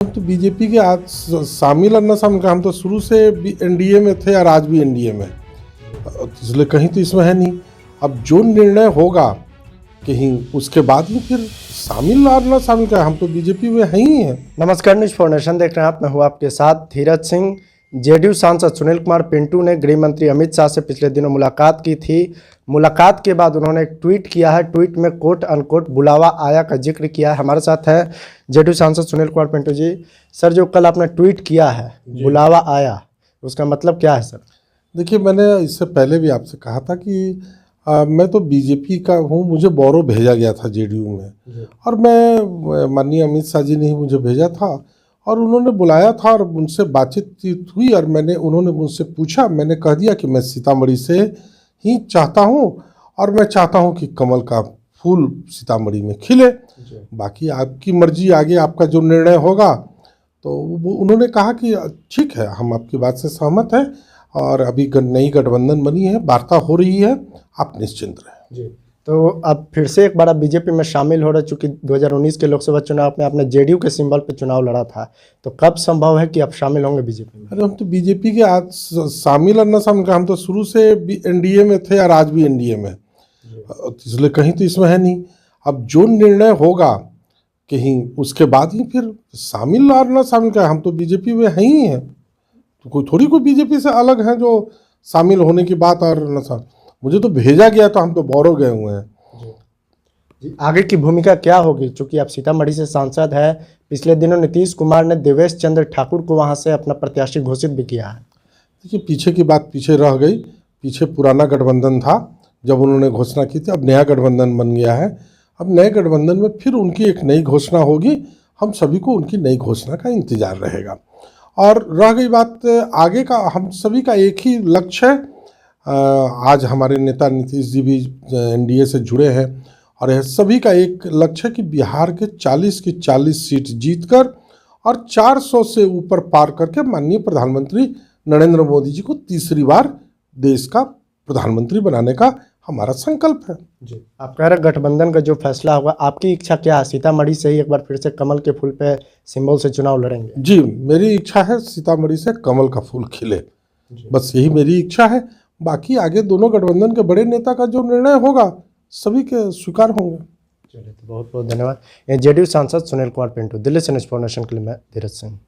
हम तो बीजेपी के आज शामिल और न शामिल का, हम तो शुरू से एनडीए में थे और आज भी एनडीए में, इसलिए कहीं तो इसमें है नहीं। अब जो निर्णय होगा कहीं उसके बाद ही फिर शामिल और न शामिल का, हम तो बीजेपी में है ही हैं। नमस्कार, न्यूज़ फॉर नेशन देख रहे हैं आप। मैं हूँ आपके साथ धीरज सिंह। जेडीयू सांसद सुनील कुमार पिंटू ने गृह मंत्री अमित शाह से पिछले दिनों मुलाकात की थी। मुलाकात के बाद उन्होंने एक ट्वीट किया है। ट्वीट में कोट अनकोट बुलावा आया का जिक्र किया है। हमारे साथ है जेडीयू सांसद सुनील कुमार पिंटू जी। सर, जो कल आपने ट्वीट किया है बुलावा आया, उसका मतलब क्या है सर? देखिए, मैंने इससे पहले भी आपसे कहा था कि मैं तो बीजेपी का हूँ, मुझे बोरो भेजा गया था जेडीयू में, और मैं माननीय अमित शाह जी ने ही मुझे भेजा था और उन्होंने बुलाया था और उनसे बातचीत हुई और उन्होंने मुझसे पूछा। मैंने कह दिया कि मैं सीतामढ़ी से ही चाहता हूँ और मैं चाहता हूँ कि कमल का फूल सीतामढ़ी में खिले। बाकी आपकी मर्जी, आगे आपका जो निर्णय होगा। तो उन्होंने कहा कि ठीक है, हम आपकी बात से सहमत हैं और अभी नई गठबंधन बनी है, वार्ता हो रही है, आप निश्चिंत रहें। जी, तो अब फिर से एक बार बीजेपी में शामिल हो रहे, चूँकि 2019 के लोकसभा चुनाव में आपने जेडीयू के सिंबल पे चुनाव लड़ा था, तो कब संभव है कि आप शामिल होंगे बीजेपी में? अरे हम तो बीजेपी के आज शामिल और न शामिल का, हम तो शुरू से एनडीए में थे और आज भी एनडीए में, इसलिए कहीं तो इसमें है नहीं। अब जो निर्णय होगा कहीं उसके बाद ही फिर शामिल और न शामिल का, हम तो बीजेपी में है ही हैं। तो कोई बीजेपी से अलग है जो शामिल होने की बात और न शामिल। मुझे तो भेजा गया, तो हम तो बोरो गए हुए हैं। जी, आगे की भूमिका क्या होगी? चूँकि आप सीतामढ़ी से सांसद है, पिछले दिनों नीतीश कुमार ने देवेश चंद्र ठाकुर को वहां से अपना प्रत्याशी घोषित भी किया है। देखिए, पीछे की बात पीछे रह गई। पीछे पुराना गठबंधन था जब उन्होंने घोषणा की थी, अब नया गठबंधन बन गया है। अब नए गठबंधन में फिर उनकी एक नई घोषणा होगी। हम सभी को उनकी नई घोषणा का इंतजार रहेगा। और रह गई बात आगे का, हम सभी का एक ही लक्ष्य है। आज हमारे नेता नीतीश जी भी एनडीए से जुड़े हैं और यह सभी का एक लक्ष्य है कि बिहार के 40 की 40 सीट जीतकर और 400 से ऊपर पार करके माननीय प्रधानमंत्री नरेंद्र मोदी जी को तीसरी बार देश का प्रधानमंत्री बनाने का हमारा संकल्प है। जी, आप कह रहे गठबंधन का जो फैसला होगा, आपकी इच्छा क्या है? सीतामढ़ी से ही एक बार फिर से कमल के फूल पे सिंबल से चुनाव लड़ेंगे? जी, मेरी इच्छा है सीतामढ़ी से कमल का फूल खिले, बस यही मेरी इच्छा है। बाकी आगे दोनों गठबंधन के बड़े नेता का जो निर्णय होगा सभी के स्वीकार होंगे। चलिए, तो बहुत बहुत धन्यवाद। जेडीयू सांसद सुनील कुमार पिंटू। दिल्ली से न्यूज़ फॉर नेशन के लिए मैं धीरज सिंह।